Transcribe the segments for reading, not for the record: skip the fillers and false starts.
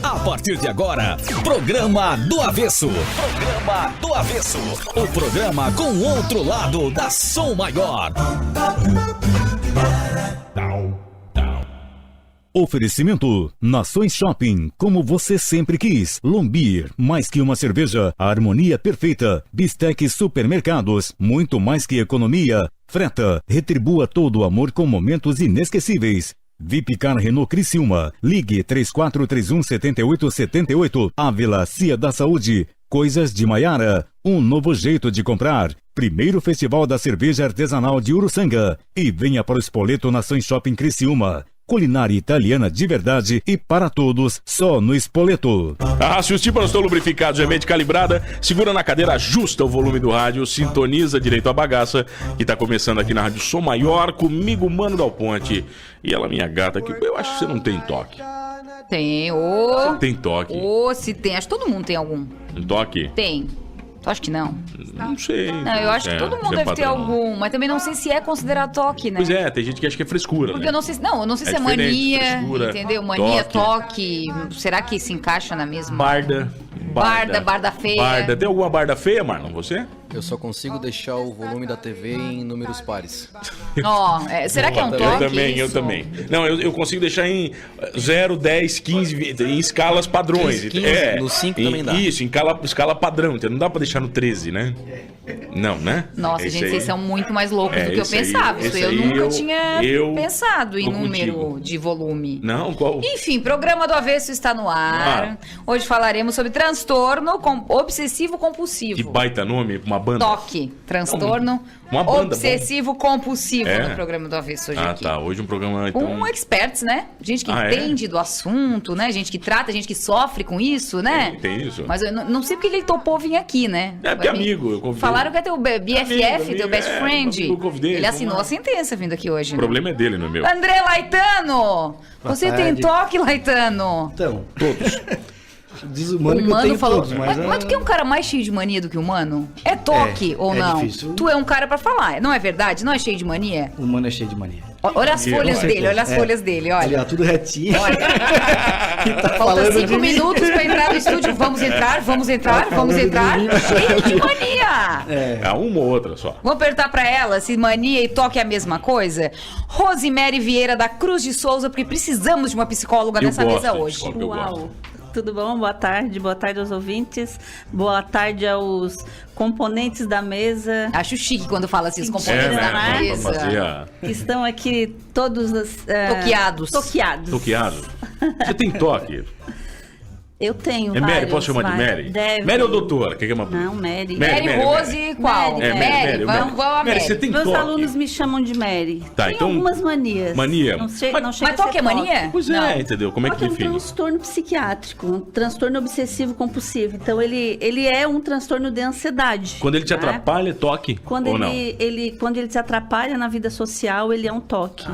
A partir de agora, Programa do Avesso. Programa do Avesso. O programa com o outro lado da Som Maior. Oferecimento Nações Shopping, como você sempre quis. Lombir, mais que uma cerveja, a harmonia perfeita. Bistec Supermercados, muito mais que economia. Freta, retribua todo o amor com momentos inesquecíveis. Vipcar Renault Criciúma, ligue 3431-7878. Ávila, Cia da Saúde, Coisas de Maiara, um novo jeito de comprar. Primeiro Festival da Cerveja Artesanal de Uruçanga. E venha para o Spoleto Nações Shopping Criciúma. Culinária italiana de verdade e para todos, só no Spoleto. Se os tímpanos estão lubrificados e a mente calibrada, segura na cadeira, ajusta o volume do rádio, sintoniza direito a bagaça, que tá começando aqui na Rádio Som Maior, comigo, Mano Dal Ponte. E ela, minha gata, que eu acho que você não tem toque. Tem, Você tem toque. se tem, acho que todo mundo tem algum. Um toque? Tem. Tu acha que não? Não sei. Não, eu acho que todo mundo deve ter algum, mas também não sei se é considerado toque, né? Pois é, tem gente que acha que é frescura, Porque né? eu não sei se é mania, frescura, entendeu? Mania, toque. Será que se encaixa na mesma? Barda feia. Barda. Tem alguma barda feia, Marlon, você? Eu só consigo deixar o volume da TV em números pares. Será que é um toque? Eu também. Não, eu consigo deixar em 0, 10, 15, 20, em escalas padrões. 15, no 5 também dá. Isso, em escala padrão. Então não dá pra deixar no 13, né? Não, né? Nossa, gente, vocês são muito mais loucos do que eu pensava. Isso eu nunca tinha pensado em número de volume. Não, qual? Enfim, Programa do Avesso está no ar. Hoje falaremos sobre transtorno obsessivo compulsivo. Que baita nome, uma banda. Toque, transtorno uma banda obsessivo compulsivo no Programa do Avesso hoje aqui. Tá, hoje um programa então... Com experts, né? Gente que entende do assunto, né? Gente que trata, gente que sofre com isso, né? Tem isso. Mas eu não sei porque ele topou vir aqui, né? É porque amigo, eu convidei. Falaram que é teu BFF, teu best friend. Eu convidei, ele assinou a sentença vindo aqui hoje. O problema é dele, não é meu. André Laitano! Você tem toque, Laitano? Então, todos. Diz o Mano que eu tenho falou, todos, mas tu que é um cara mais cheio de mania do que o Mano? É toque ou não? Difícil. Tu é um cara pra falar, não é verdade? Não é cheio de mania? O Mano é cheio de mania. Olha as folhas dele, olha. Tudo retinho. Olha. Faltam 5 minutos pra entrar no estúdio. Vamos entrar. Cheio de mania. Uma ou outra só. Vou perguntar pra ela se mania e toque é a mesma coisa. Rosemary Vieira da Cruz de Souza, porque precisamos de uma psicóloga nessa mesa hoje. Uau! Tudo bom? Boa tarde aos ouvintes, boa tarde aos componentes da mesa. Acho chique quando fala assim, os componentes da mesa. Que estão aqui todos toqueados. Você tem toque? Eu tenho Mary, posso chamar de Mary? Deve. Mary ou doutora? Que é uma... Não, Mary. Mary Rose, qual? Mary. Vamos a Mary. Você tem Meus toque? alunos me chamam de Mary. Tá, tem então... algumas manias. Mania? Não chega mas toque é mania? Pois é, entendeu? Como é que define? É um transtorno psiquiátrico, um transtorno obsessivo compulsivo. Então, ele é um transtorno de ansiedade. Quando ele te atrapalha, é toque? Quando ele te atrapalha na vida social, ele é um toque.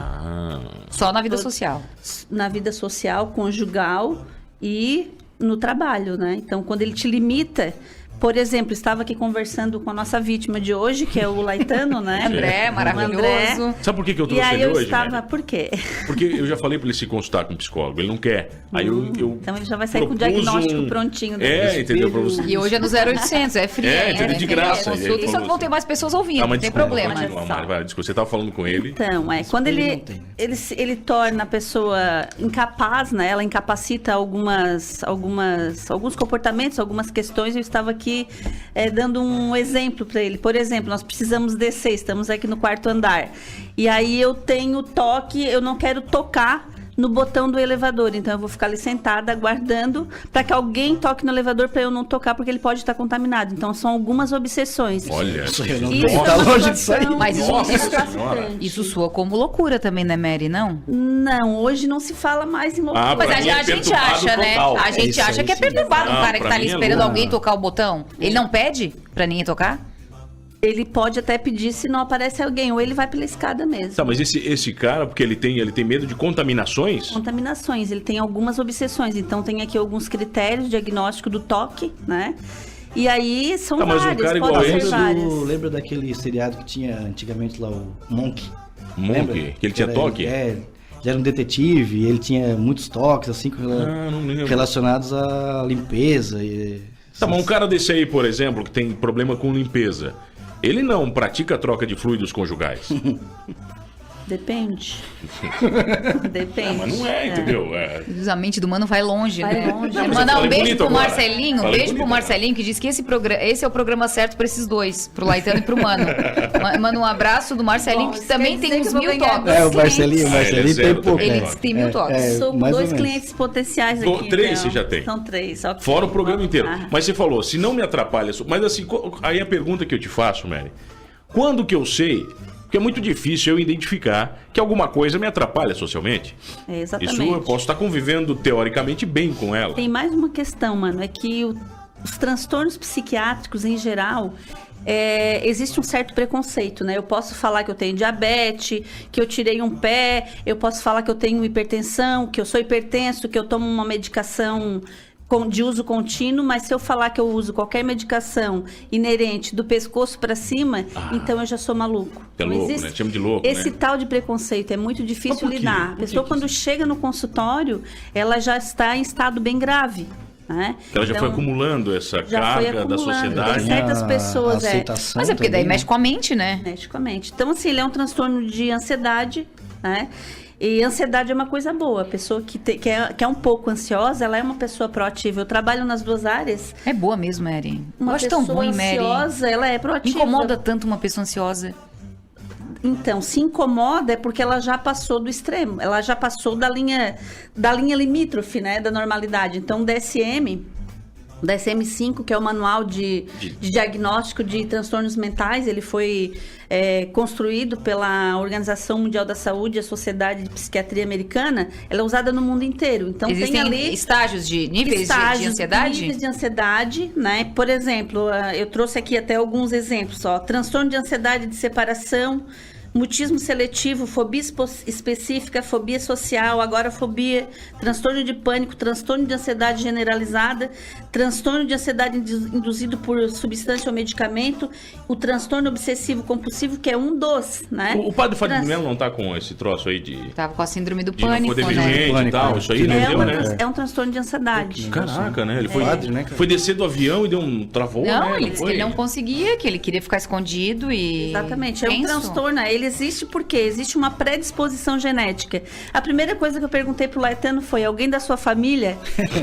Só na vida social? Na vida social, conjugal e... no trabalho, né? Então, quando ele te limita... Por exemplo, estava aqui conversando com a nossa vítima de hoje, que é o Laitano, né? André, maravilhoso. André. Sabe por que eu trouxe ele hoje? E aí eu estava... Né? Por quê? Porque eu já falei para ele se consultar com um psicólogo, ele não quer. Aí eu então ele já vai sair com o diagnóstico prontinho. Entendeu? Pra você. E hoje é no 0800, é free. De graça. Consulta, só que vão ter mais pessoas ouvindo, não tem problema. Desculpa, você estava falando com ele. Então, quando ele torna a pessoa incapaz, né? Ela incapacita alguns comportamentos, algumas questões. Eu estava aqui dando um exemplo para ele. Por exemplo, nós precisamos descer, estamos aqui no 4º andar. E aí eu tenho toque, eu não quero tocar no botão do elevador. Então eu vou ficar ali sentada aguardando para que alguém toque no elevador para eu não tocar, porque ele pode estar contaminado. Então são algumas obsessões. Olha, isso tá longe de sair. Mas isso soa como loucura também, né, Mary? Não? Não, hoje não se fala mais em loucura. Mas a gente acha, né? A gente acha que é perturbado um cara que tá ali esperando alguém tocar o botão. Ele não pede pra ninguém tocar? Ele pode até pedir se não aparece alguém, ou ele vai pela escada mesmo. Tá, mas esse cara, porque ele tem medo de contaminações? Contaminações, ele tem algumas obsessões. Então tem aqui alguns critérios, diagnóstico do toque, né? E aí são vários, mas um cara igual lembra daquele seriado que tinha antigamente lá, o Monk? Monk? Que ele tinha toque? já era um detetive, ele tinha muitos toques, assim, não lembro. relacionados à limpeza. E... Tá, mas um cara desse aí, por exemplo, que tem problema com limpeza, ele não pratica a troca de fluidos conjugais. Depende. Depende. Mas não é, entendeu? A mente do mano vai longe, Vai né? longe. Não, mas eu Mandar um falei beijo bonito pro agora. Marcelinho, Falei beijo pro bonito Marcelinho, que disse que esse é o programa certo pra esses dois, pro Laitano e pro Mano. Manda um abraço do Marcelinho, Bom, que isso também quer tem dizer uns que eu vou 1000 ganhar toques. É, o clientes. Marcelinho ele é tem zero pouco. Ele também, disse que tem 1000 toques. Sou mais ou dois menos. clientes potenciais aqui. 3 então. você já tem. São 3. Okay. Fora o programa inteiro. Ah. Mas você falou, se não me atrapalha... Mas assim, aí a pergunta que eu te faço, Mary, quando que eu sei... Porque é muito difícil eu identificar que alguma coisa me atrapalha socialmente. Exatamente. Isso eu posso estar convivendo teoricamente bem com ela. Tem mais uma questão, mano, é que os transtornos psiquiátricos em geral, existe um certo preconceito, né? Eu posso falar que eu tenho diabetes, que eu tirei um pé, eu posso falar que eu tenho hipertensão, que eu sou hipertenso, que eu tomo uma medicação de uso contínuo, mas se eu falar que eu uso qualquer medicação inerente do pescoço para cima, então eu já sou maluco. É Não louco, existe né? Chama de louco, esse né? tal de preconceito, é muito difícil Mas por quê? lidar. A Por pessoa que quando isso? chega no consultório, ela já está em estado bem grave. Né? Ela já foi Então, acumulando essa já foi carga da acumulando. sociedade. Tem certas pessoas, aceitação Mas é porque daí também, mexe com a mente, né? geneticamente. Então, assim, ele é um transtorno de ansiedade, né? E ansiedade é uma coisa boa. A pessoa que é um pouco ansiosa, ela é uma pessoa proativa. Eu trabalho nas duas áreas. É boa mesmo, Mary. Eu Uma acho tão pessoa ruim, Mary. ansiosa, ela é proativa. Incomoda tanto uma pessoa ansiosa. Então, se incomoda é porque ela já passou do extremo. Ela já passou da linha limítrofe, né? Da normalidade. Então, o DSM-5, que é o Manual de Diagnóstico de Transtornos Mentais, ele foi construído pela Organização Mundial da Saúde, a Sociedade de Psiquiatria Americana. Ela é usada no mundo inteiro. Então, Existem tem ali estágios de níveis de ansiedade? níveis de ansiedade, né? Por exemplo, eu trouxe aqui até alguns exemplos, ó. Transtorno de ansiedade de separação, mutismo seletivo, fobia específica, fobia social, agorafobia, transtorno de pânico, transtorno de ansiedade generalizada, transtorno de ansiedade induzido por substância ou medicamento, o transtorno obsessivo compulsivo, que é um dos, né? O padre Fábio de Mello não tá com esse troço aí de Tava com a síndrome do não pânico, poder né? vigente e Pânico, tal? né? Isso aí não deu, né? É um transtorno de ansiedade. Caraca, né? Ele foi, Padre, né, cara? foi descer do avião e deu um travou, Não, né? ele disse que ele não conseguia, que ele queria ficar escondido e... Exatamente, é um Tenso. transtorno. Ele existe porque existe uma predisposição genética. A primeira coisa que eu perguntei pro Laetano foi: alguém da sua família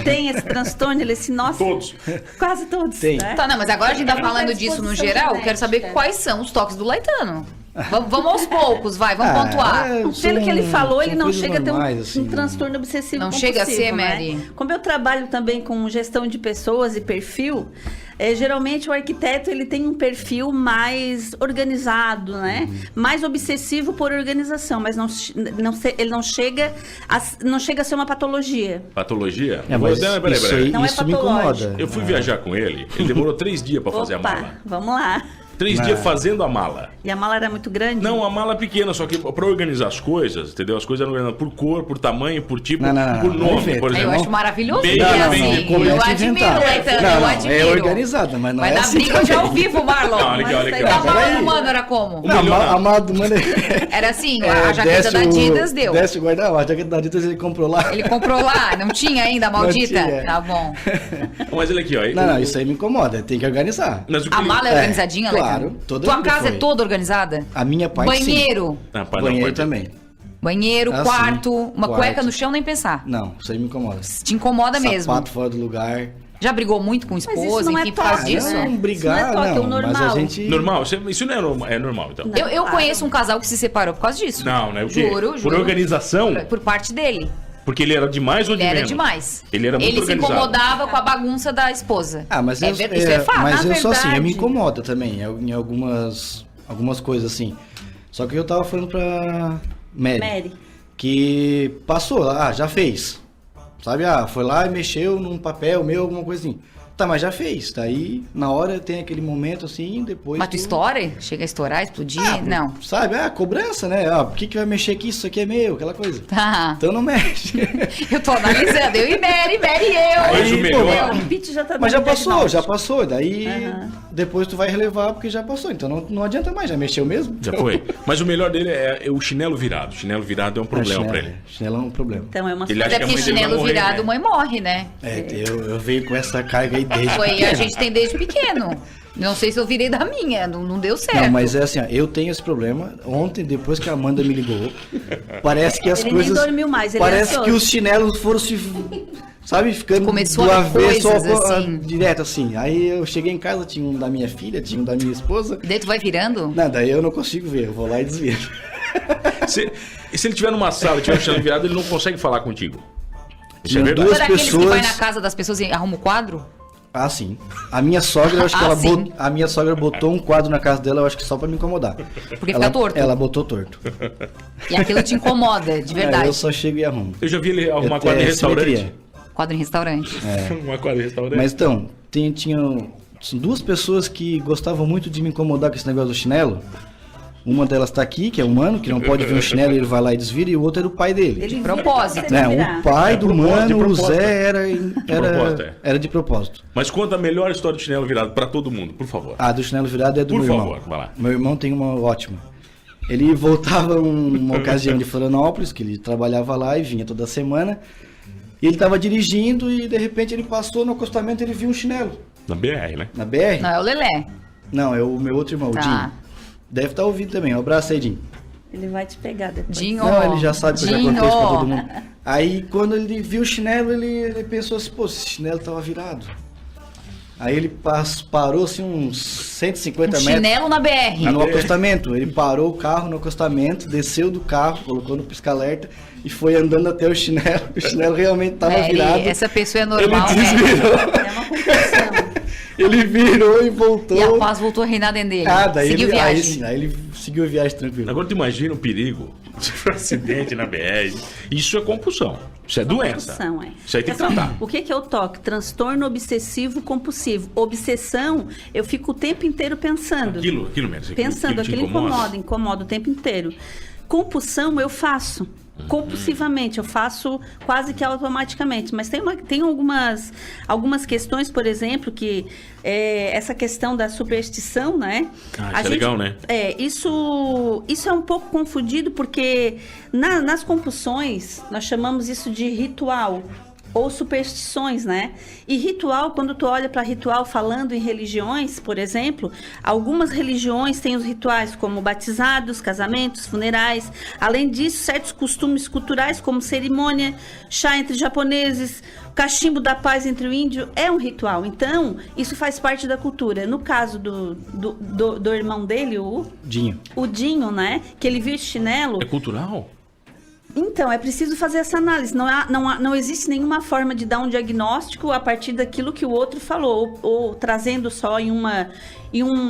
tem esse transtorno? Ele disse: nossa, Todos. quase todos. Tem. Né? Tá, não, mas agora a gente tá É uma falando disso no predisposição geral, eu quero saber genética. quais são os toques do Laetano. Vamos aos poucos, vai, vamos pontuar. Pelo que ele falou, ele não coisas chega a ter normais, assim, um transtorno obsessivo Não compulsivo, chega a ser, né? Mary. Como eu trabalho também com gestão de pessoas e perfil, geralmente o arquiteto ele tem um perfil mais organizado, né? Mais obsessivo por organização, mas ele não chega a ser uma patologia. Patologia? Mas Peraí. isso aí, Não é isso me patológico. incomoda. Eu fui viajar com ele, ele demorou 3 dias pra fazer a Opa, mala. vamos lá. 3 dias fazendo a mala. E a mala era muito grande? Não, a mala é pequena, só que pra organizar as coisas, entendeu? As coisas eram organizadas por cor, por tamanho, por tipo, Não, por não nome, inventa. por Eu exemplo. acho maravilhoso Bem, que é bem, assim. começa Eu a admiro, inventar. Laetano, Não, eu não, admiro. é organizada, mas não Vai é dar assim. briga de ao vivo, Marlon. Não, olha aqui, olha aqui. E a mala Peraí. do mano era como? A mala do mano Era assim, a jaqueta da Adidas deu. Desce o guarda-roupa, a jaqueta da Adidas ele comprou lá. Ele comprou lá, não tinha ainda, a maldita? Não tinha. Tá bom. Mas ele aqui, ó. Não, isso aí me incomoda, tem que organizar. Mas o que A ele- mala é É, organizadinha, claro, Laetano? toda Tua vida casa é foi. toda organizada? A minha parte Banheiro. Ah, pá, não, Banheiro pode- também. Banheiro, Ah, quarto, sim. uma Quarto. cueca no chão, nem pensar. Não, isso aí me incomoda. Te incomoda mesmo. Sapato fora do lugar. Já brigou muito com isso esposa, não é enfim, por causa toque, disso? né? Não, brigar, Isso não é toque, é o não, mas a normal. gente... Normal? Isso não é normal, é normal, então. Não. Eu Claro. conheço um casal que se separou por causa disso. Não, né? O quê? Juro, Por juro. organização? Por parte dele. Porque ele era demais ou de Ele era menos? demais. Ele era muito Ele se organizado. incomodava com a bagunça da esposa. Ah, mas Isso é fato. mas na eu sou assim, eu me verdade. incomoda também em algumas coisas assim. Só que eu tava falando pra Mary. Que passou, já fez. Sabe, foi lá e mexeu num papel meu, alguma coisa assim. Tá, mas já fez. Daí, na hora tem aquele momento assim, depois... Mas tu estoura? Chega a estourar, explodir? Não. Sabe, cobrança, né? Por que vai mexer aqui? Isso aqui é meu, aquela coisa. Tá. Então não mexe. Eu tô analisando. Eu e Mary e eu. Mas o Aí, melhor- pô, O Pete já tá Mas dando já diagnóstico. passou. Daí, depois tu vai relevar porque já passou. Então não adianta mais, já mexeu mesmo. Já foi. Mas o melhor dele é o chinelo virado. O chinelo virado é um problema pra ele. Chinelo é um problema. Então é uma Ele acha Até que a porque mãe dele vai chinelo morrer, virado, né? mãe morre, né? Eu venho com essa carga aí desde Foi, pequeno. a gente tem desde pequeno. Não sei se eu virei da minha, não deu certo. Não, mas é assim, ó, eu tenho esse problema. Ontem, depois que a Amanda me ligou, parece que as Ele coisas... nem dormiu mais, ele parece é que os chinelos foram se... Sabe, ficando Começou do a ver avesso coisas, assim. direto assim. Aí eu cheguei em casa, tinha um da minha filha, tinha um da minha esposa. E daí tu vai virando? Não, daí eu não consigo ver, eu vou lá e desvio. Se ele estiver numa sala e tiver o chinelo virado, ele não consegue falar contigo. Isso é Tinha verdade. duas Será aqueles que pessoas- vai na casa das pessoas e arruma o quadro? Ah, sim. A minha sogra, eu acho que Ah, ela sim. a minha sogra botou um quadro na casa dela, eu acho que só pra me incomodar. Porque ela, fica torto. Ela botou torto. E aquilo te incomoda, de verdade. Eu só chego e arrumo. Eu já vi ele arrumar Eu quadro em tenho restaurante. simetria. Quadro em restaurante. Arrumar quadro em restaurante. Mas então, tinham duas pessoas que gostavam muito de me incomodar com esse negócio do chinelo. Uma delas tá aqui, que é um mano, que não pode ver um chinelo, ele vai lá e desvira, e o outro era o pai dele. Ele Propósito. vira pra você Né, virar. o pai do propósito, de mano, o propósito. Zé, propósito, é. era de propósito. Mas conta a melhor história do chinelo virado pra todo mundo, por favor. A do chinelo virado é do Por meu favor, irmão. vai lá. Meu irmão tem uma ótima. Ele voltava uma ocasião de Florianópolis, que ele trabalhava lá e vinha toda semana. E ele estava dirigindo e de repente ele passou no acostamento e ele viu um chinelo Na BR, né? na BR. Não, é o Lelé. Não, é o meu outro irmão, o Tá. Dinho. Deve estar ouvindo também. Um abraço aí, Dinho. Ele vai te pegar depois. Dinho. Não, ele já sabe que eu já Dinho. contei isso pra todo mundo. Aí quando ele viu o chinelo, ele pensou assim, pô, esse chinelo tava virado. Aí ele parou assim uns 150 metros Chinelo na BR. no acostamento. Ele parou o carro no acostamento, desceu do carro, colocou no pisca-alerta e foi andando até o chinelo. O chinelo realmente tava virado. Essa pessoa é normal, Ele né? desvirou. É uma confusão. Ele virou e voltou. E a paz voltou a reinar dentro dele. Ah, daí Seguiu ele, aí, viagem. sim, aí ele seguiu a viagem tranquilo. Agora tu imagina o perigo de um acidente na BR. Isso é compulsão. Isso é doença. Compulsão, é. Isso aí tem que Assim, tratar. o que é o TOC? Transtorno obsessivo compulsivo. Obsessão, eu fico o tempo inteiro pensando. Aquilo mesmo. Pensando, te aquilo incomoda o tempo inteiro. Compulsão eu faço. Compulsivamente, eu faço quase que automaticamente, mas tem algumas questões, por exemplo, que essa questão da superstição, né? Ah, isso é legal, né? Isso é um pouco confundido porque nas compulsões nós chamamos isso de ritual ou superstições, né? E ritual, quando tu olha para ritual falando em religiões, por exemplo, algumas religiões têm os rituais como batizados, casamentos, funerais. Além disso, certos costumes culturais como cerimônia, chá entre japoneses, cachimbo da paz entre o índio, é um ritual. Então, isso faz parte da cultura. No caso do irmão dele, o Dinho, né? Que ele viu esse chinelo. É cultural? Então, é preciso fazer essa análise. Não existe nenhuma forma de dar um diagnóstico a partir daquilo que o outro falou, ou trazendo só uma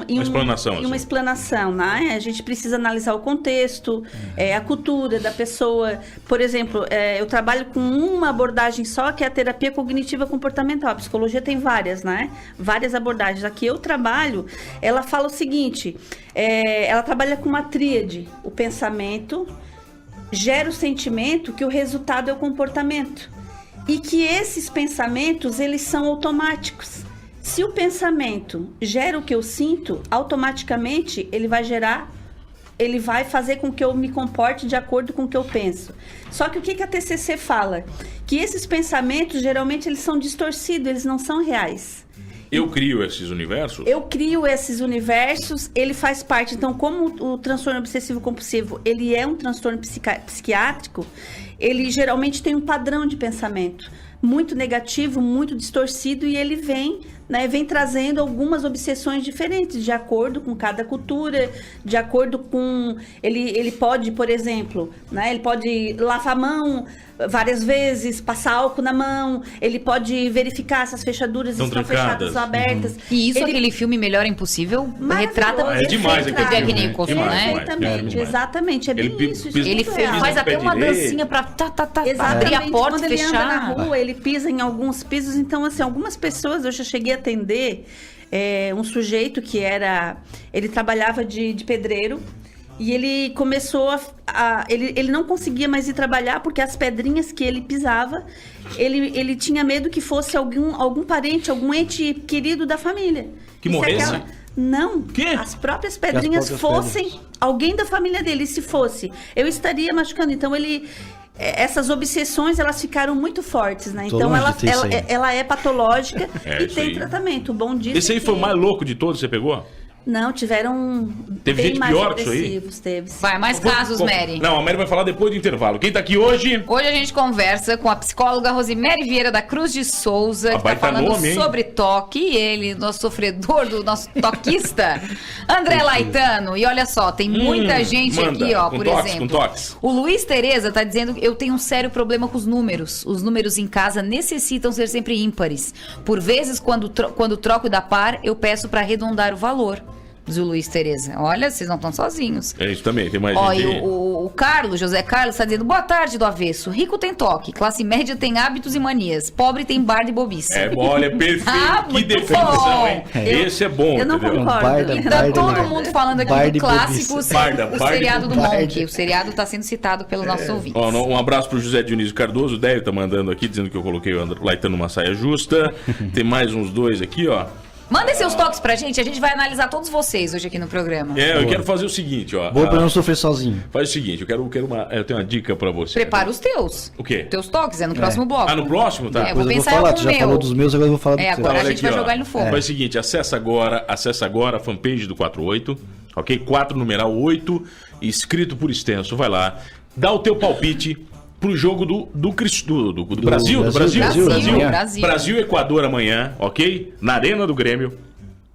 explanação. Uma explanação, né? A gente precisa analisar o contexto, a cultura da pessoa. Por exemplo, eu trabalho com uma abordagem só, que é a terapia cognitiva comportamental. A psicologia tem várias, né? Várias abordagens. Aqui eu trabalho, ela fala o seguinte, ela trabalha com uma tríade, o pensamento gera o sentimento, que o resultado é o comportamento. E que esses pensamentos, eles são automáticos. Se o pensamento gera o que eu sinto, automaticamente ele vai fazer com que eu me comporte de acordo com o que eu penso. Só que o que a TCC fala? Que esses pensamentos, geralmente, eles são distorcidos, eles não são reais. Eu crio esses universos? Eu crio esses universos, ele faz parte. Então, como o transtorno obsessivo-compulsivo, ele é um transtorno psiquiátrico, ele geralmente tem um padrão de pensamento muito negativo, muito distorcido, e ele vem trazendo algumas obsessões diferentes, de acordo com cada cultura, de acordo com... Ele pode, por exemplo, ele pode lavar a mão várias vezes, passar álcool na mão, ele pode verificar se as fechaduras estão fechadas ou abertas. E isso, aquele filme Melhor Impossível, retrata... É demais aquele Jack filme, Nicholson, né? Exatamente, exatamente, é bem isso. Ele faz até uma dancinha pra abrir a porta, quando ele fechar. anda na rua, ele pisa em alguns pisos. Então, assim, algumas pessoas, eu já cheguei a atender um sujeito que ele trabalhava de pedreiro, E ele começou ele não conseguia mais ir trabalhar porque as pedrinhas que ele pisava, ele tinha medo que fosse algum parente, algum ente querido da família. Que morresse? Não, Quê? as próprias pedrinhas fossem alguém da família dele. E se fosse, eu estaria machucando. Então essas obsessões, elas ficaram muito fortes, né? Então ela é patológica e tem tratamento. Bom disso. Esse aí foi o mais louco de todos, você pegou? Não, tiveram teve bem gente mais pior que isso aí? agressivos, teve. Vai, mais casos, Mary. Não, a Mary vai falar depois do intervalo. Quem tá aqui hoje? Hoje a gente conversa com a psicóloga Rosemary Vieira da Cruz de Souza, que tá falando sobre toque, e ele, nosso sofredor, do nosso toquista, André Laitano. E olha só, tem muita gente aqui, ó, por exemplo. O Luiz Tereza tá dizendo que eu tenho um sério problema com os números. Os números em casa necessitam ser sempre ímpares. Por vezes, quando troco da par, eu peço para arredondar o valor. Diz o Luiz Tereza. Olha, vocês não estão sozinhos. É isso também, tem mais gente. E o Carlos, José Carlos, está dizendo: boa tarde do avesso. Rico tem toque, classe média tem hábitos e manias, pobre tem bar de bobice. Olha, perfeito. Que definição, hein? Esse é bom. Eu não concordo. E tá todo mundo falando aqui do clássico, o seriado do Monk. O seriado está sendo citado pelos nossos ouvintes. Um abraço pro José Dionísio Cardoso. O Délio tá mandando aqui, dizendo que eu coloquei o Laitano numa saia justa. Tem mais uns dois aqui, ó. Mandem seus toques pra gente, a gente vai analisar todos vocês hoje aqui no programa. Eu quero fazer o seguinte, ó. Boa pra não sofrer sozinho. Faz o seguinte, eu tenho uma dica pra você. Prepara os teus. O quê? Teus toques, é no próximo bloco. No próximo, tá? Eu vou pensar falar, em tu já falou dos meus, agora eu vou falar do teu. Agora a gente vai jogar ele no fogo. Faz o seguinte, acessa agora a fanpage do 48, ok? 4 numeral 8, escrito por extenso, vai lá, dá o teu palpite pro jogo do Brasil. Brasil e Equador amanhã, ok? Na Arena do Grêmio.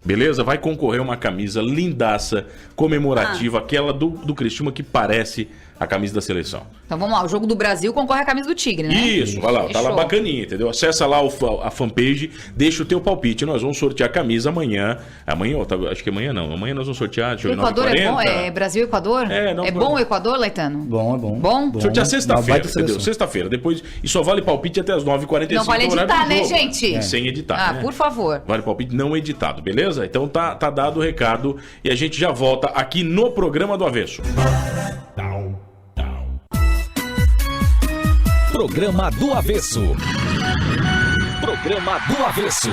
Beleza? Vai concorrer uma camisa lindaça, comemorativa, aquela do Criciúma que parece a camisa da seleção. Então vamos lá, o jogo do Brasil concorre à camisa do Tigre, né? Isso, vai lá, tá lá bacaninha, entendeu? Acessa lá a fanpage, deixa o teu palpite, nós vamos sortear a camisa amanhã. Acho que amanhã não, amanhã nós vamos sortear, o Equador 9h40. É bom? É Brasil e Equador? É bom o Equador, Laitano? Bom, é bom. Bom? Sortear sexta-feira, entendeu? Sexta-feira, depois, e só vale palpite até as 9h45. Não vale editar, né, gente? Sem editar, né? Por favor. Vale palpite não editado, beleza? Então tá dado o recado e a gente já volta aqui no programa do Avesso. Programa do Avesso. Programa do Avesso.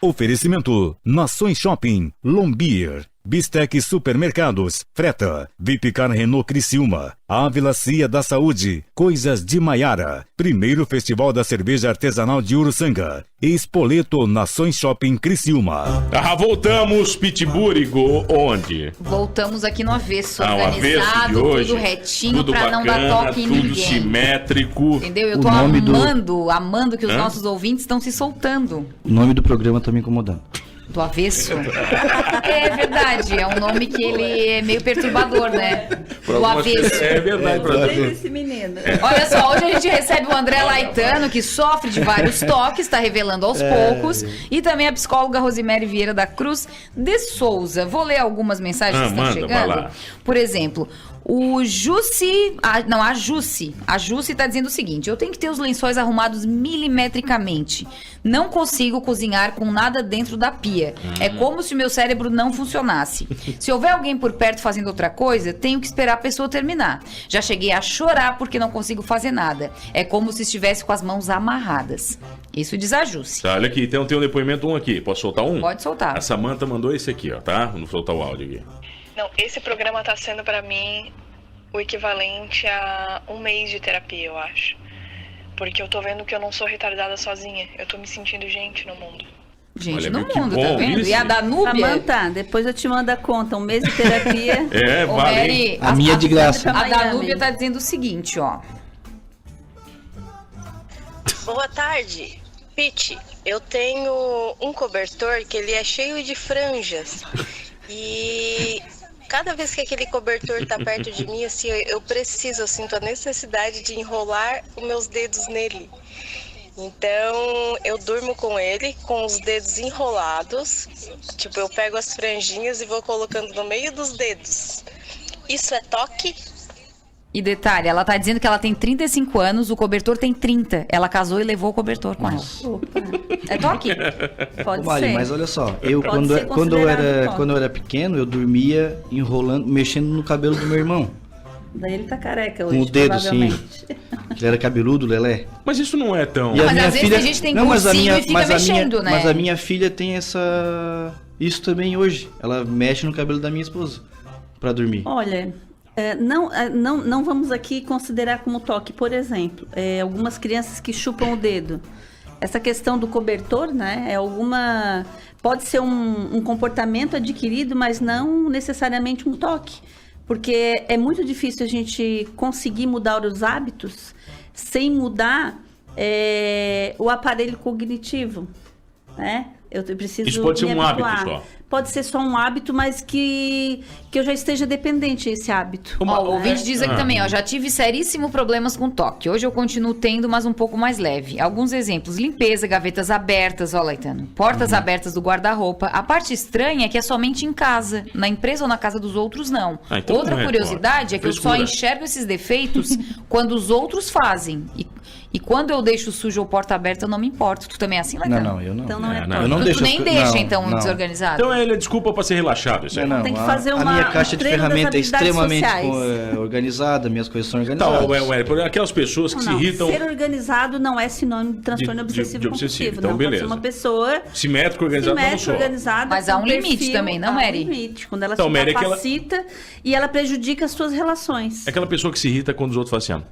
Oferecimento: Nações Shopping, Lombir, Bistec Supermercados, Freta, Vipcar Renault Criciúma, Ávila Cia da Saúde, Coisas de Maiara, primeiro Festival da Cerveja Artesanal de Uruçanga, Espoleto Nações Shopping Criciúma. Voltamos, Pitburigo, onde? Voltamos aqui no Avesso, organizado, de hoje, tudo retinho, tudo pra bacana, não dar toque em ninguém. Tudo simétrico. Entendeu? Eu tô amando que os nossos ouvintes estão se soltando. O nome do programa tá me incomodando. Do Avesso? É verdade, é um nome que ele é meio perturbador, né? Do Avesso. É verdade, pra esse menino. Olha só, hoje a gente recebe o André Laitano, que sofre de vários toques, está revelando aos poucos, e também a psicóloga Rosemary Vieira da Cruz de Souza. Vou ler algumas mensagens que estão chegando. Vai lá. Por exemplo, o Jussi, a Jussi tá dizendo o seguinte: eu tenho que ter os lençóis arrumados milimetricamente. Não consigo cozinhar com nada dentro da pia. É como se o meu cérebro não funcionasse. Se houver alguém por perto fazendo outra coisa, tenho que esperar a pessoa terminar. Já cheguei a chorar porque não consigo fazer nada. É como se estivesse com as mãos amarradas. Isso diz a Jussi. Tá, olha aqui, então tem um depoimento aqui. Posso soltar um? Pode soltar. A Samanta mandou esse aqui, ó, tá? Vamos soltar o áudio aqui. Não, esse programa tá sendo pra mim o equivalente a um mês de terapia, eu acho. Porque eu tô vendo que eu não sou retardada sozinha. Eu tô me sentindo gente no mundo. Gente olha, no mundo, bom, tá vendo? isso. E a Danúbia... Samanta, depois eu te mando a conta. Um mês de terapia. Vale. Mary, a minha de graça. A Danúbia tá dizendo o seguinte, ó. Boa tarde. Pete, eu tenho um cobertor que ele é cheio de franjas. E cada vez que aquele cobertor tá perto de mim, assim, eu sinto a necessidade de enrolar os meus dedos nele. Então, eu durmo com ele, com os dedos enrolados. Tipo, eu pego as franjinhas e vou colocando no meio dos dedos. Isso é toque? E detalhe, ela tá dizendo que ela tem 35 anos, o cobertor tem 30. Ela casou e levou o cobertor com ela. É toque? Pode Mari, ser. mas olha só, eu quando eu era pequeno, eu dormia enrolando, mexendo no cabelo do meu irmão. Daí ele tá careca hoje, Com o dedo, sim. provavelmente. Ele era cabeludo, Lelé. Mas isso não é tão... E a Mas minha às vezes filha... a gente tem Não, cursinho e fica mexendo, né? Mas a minha filha tem isso também hoje. Ela mexe no cabelo da minha esposa pra dormir. Olha, não vamos aqui considerar como toque. Por exemplo, algumas crianças que chupam o dedo. Essa questão do cobertor, né? Pode ser um comportamento adquirido, mas não necessariamente um toque. Porque é muito difícil a gente conseguir mudar os hábitos sem mudar o aparelho cognitivo, né? Eu preciso Isso pode ser um hábito só. Pode ser só um hábito, mas que eu já esteja dependente desse hábito. Ó, o ouvinte diz aqui também, ó, já tive seríssimos problemas com toque. Hoje eu continuo tendo, mas um pouco mais leve. Alguns exemplos, limpeza, gavetas abertas, ó, Laitano, portas abertas do guarda-roupa. A parte estranha é que é somente em casa. Na empresa ou na casa dos outros, não. Então Outra não curiosidade é que eu só enxergo esses defeitos quando os outros fazem. E quando eu deixo sujo ou porta aberta, eu não me importo. Tu também é assim, Laitano? Não, eu não. Então não é Eu não deixo Tu nem deixa, então, desorganizado? Então ele é desculpa pra ser relaxado, isso aí. Não, Tem que fazer a minha caixa de treino das ferramenta é habilidades extremamente sociais. organizada, minhas coisas são Tá, organizadas. aquelas pessoas que se Não, irritam... ser organizado não é sinônimo de transtorno de obsessivo compulsivo. então não, beleza. pode ser uma pessoa Simétrico, organizado, não só. organizada. Mas há um com limite também, não, Mary? Há um limite, quando ela Então, se Mary, capacita e ela prejudica as suas relações. É aquela pessoa que se irrita quando os outros fazem assim,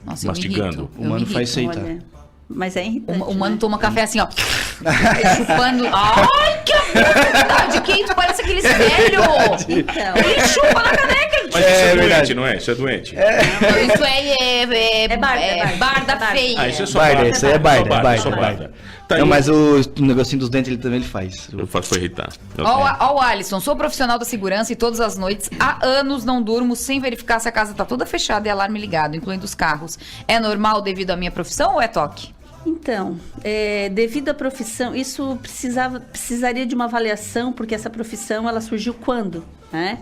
Nossa, mastigando. Eu me O mano irrito. faz isso aí, tá? Olha, mas é irritante. O mano né? toma café assim, ó. Chupando. Ai, que verdade! Que isso? Parece aqueles velho! Então, Ele chupa na caneca! Mas isso é doente, verdade. não é? Isso é doente. Isso É barda, barda barda. feia. Ah, isso é só Barda, barda. isso aí é barda, Só é barda, só é barda. barda. Tá, Não, e mas o negocinho dos dentes ele também faz. eu faço pra irritar. Ó o Alisson, sou profissional da segurança e todas as noites, há anos não durmo sem verificar se a casa tá toda fechada e alarme ligado, incluindo os carros. É normal devido à minha profissão ou é toque? Então, devido à profissão, isso precisaria de uma avaliação, porque essa profissão, ela surgiu quando, né?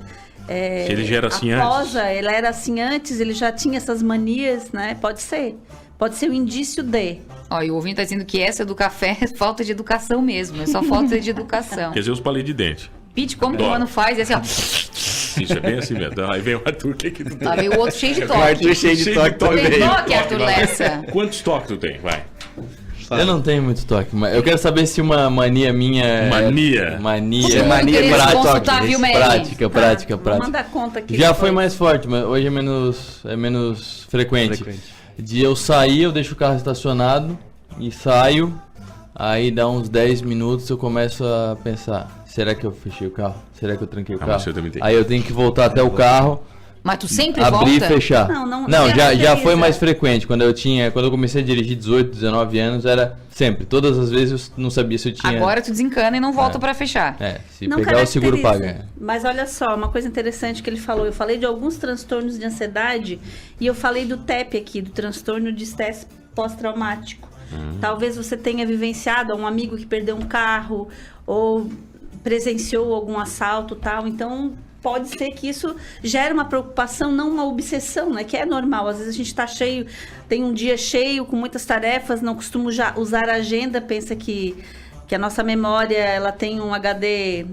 Se ele já era assim após, antes. Ele era assim antes, ele já tinha essas manias, né? Pode ser um indício de... Ó, e o ouvinte tá dizendo que essa do café é falta de educação mesmo, é só falta de educação. Quer dizer, os palitos de dente. Pete, como que o mano faz? É assim, ó. Isso é bem assim mesmo. Aí vem o Arthur, que tu tem? Lá veio o outro cheio de O Arthur toque. cheio de toque Tem também. toque, Arthur Lessa? Quantos toques tu tem? Vai. Eu não tenho muito toque, mas eu quero saber se uma mania minha é... Mania? Você não queria se consultar, viu, Mary? Prática. Vou mandar conta aqui. Já depois. foi mais forte, mas hoje é menos frequente. De eu sair, eu deixo o carro estacionado e saio, aí dá uns 10 minutos eu começo a pensar, será que eu fechei o carro? Será que eu tranquei o carro? mas eu também tenho. Aí eu tenho que voltar até o carro, Mas tu sempre abrir volta? e fechar. Não já foi mais frequente. Quando eu comecei a dirigir 18, 19 anos, era sempre. Todas as vezes eu não sabia se eu tinha... Agora tu desencana e não volta pra fechar. se Não pegar o seguro caracteriza. paga. Mas olha só, uma coisa interessante que ele falou. Eu falei de alguns transtornos de ansiedade e eu falei do TEP aqui, do transtorno de estresse pós-traumático. Talvez você tenha vivenciado um amigo que perdeu um carro ou presenciou algum assalto e tal. Então, pode ser que isso gere uma preocupação, não uma obsessão, né? Que é normal. Às vezes a gente está cheio, tem um dia cheio, com muitas tarefas, não costuma usar a agenda, pensa que a nossa memória, ela tem um HD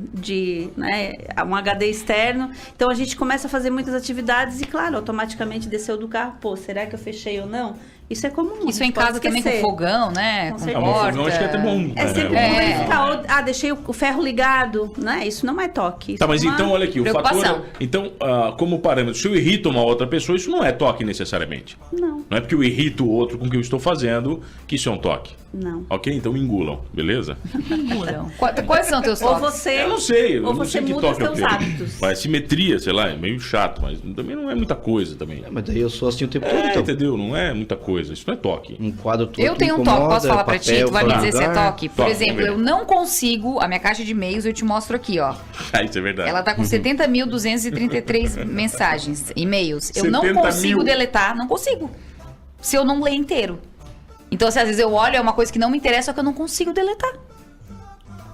um HD externo. Então, a gente começa a fazer muitas atividades e, claro, automaticamente desceu do carro. Pô, será que eu fechei ou não? Isso é comum. Isso em casa também com fogão, né? Com Com certeza. porta. Fogão acho que é até bom. É sempre bom verificar. Deixei o ferro ligado, né? Isso não é toque. Isso Tá, mas é uma então, olha aqui, o preocupação. fator... Então, como parâmetro, se eu irrito uma outra pessoa, isso não é toque necessariamente. Não. Não é porque eu irrito o outro com o que eu estou fazendo que isso é um toque. Não. Ok? Então engulam, beleza? Engulam. Quais são teus Ou toques? você, Eu não sei, eu ou não você sei que muda os toque eu seus tenho. hábitos. Vai, simetria, sei lá, é meio chato, mas também não é muita coisa também. Mas daí eu sou assim o tempo todo, É, então. entendeu? Não é muita coisa, isso não é toque. Um quadro todo Eu tenho um incomoda, toque, posso falar pra ti? papel Tu vai me fora do dizer se é lugar. toque? Por Toque, exemplo, vamos ver. eu não consigo, a minha caixa de e-mails eu te mostro aqui, ó. Ah, isso é verdade. Ela tá com 70.233 mensagens, e-mails. Eu não 70 consigo mil. deletar, não consigo. Se eu não ler inteiro. Então, se às vezes eu olho, é uma coisa que não me interessa, só que eu não consigo deletar.